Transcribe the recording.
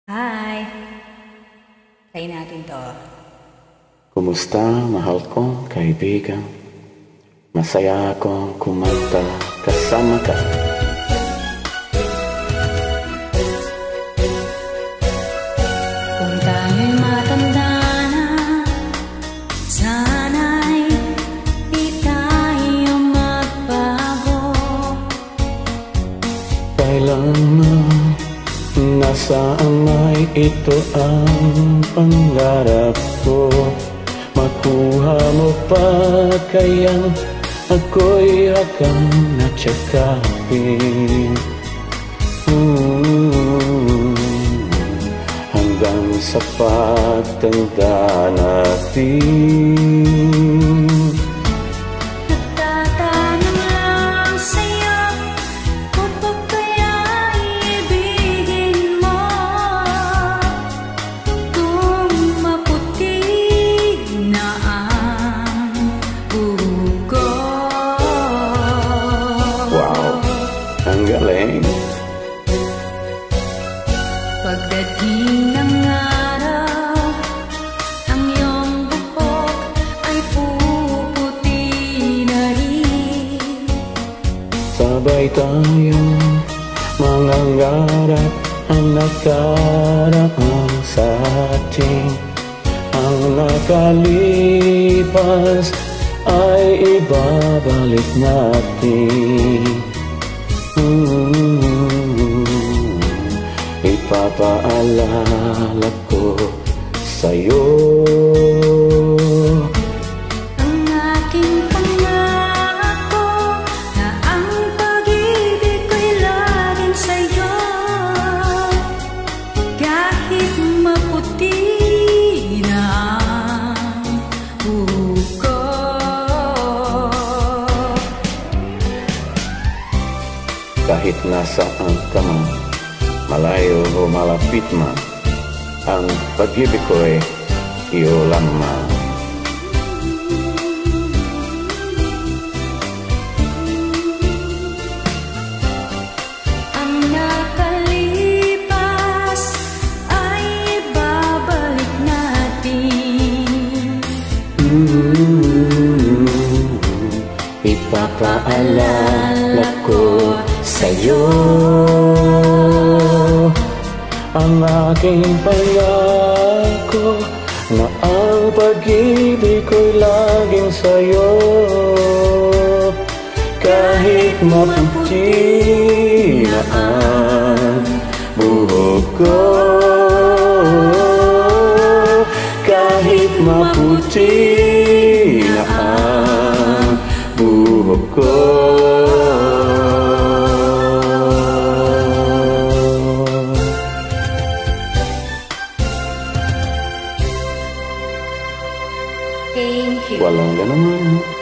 Hi! Try natin to. Kumusta, mahal kong kaibigan? Masaya akong kumanta kasama ka. Kung tayo'y matanda na, sana'y di tayo magbago. Kailanman, nasaan ay ito ang pangarap ko. Makuha mo pa kayang ako'y hakang natsakapin. Hanggang sa pagtanda natin. Nagtatanong lang sa'yo, kung pa kaya'y ibigin mo. Kung maputi na ang buhok ko. Wow, ang galing! Pagdating ng araw, ang iyong buhok ay puputi na rin. Sabay tayong mangangarap ang nakaraan sa atin. Ang nakalipas ay ibabalik natin. Ipapaalala ko sa'yo Ang aking pangako na ang pag-ibig ko'y laging sa'yo. Kahit maputi na ang buhok ko. kahit nasaan ka man, malayo o malapit man, ang pag-ibig ko'y iyo lamang. Ang nakalipas ay babalik natin. Ipapaalala ko sa'yo ang aking pangako na ang pag-ibig ko'y laging sa'yo. Kahit maputi na ang buhok ko, kahit maputi na ang buhok ko. Thank you. Walang ganuman.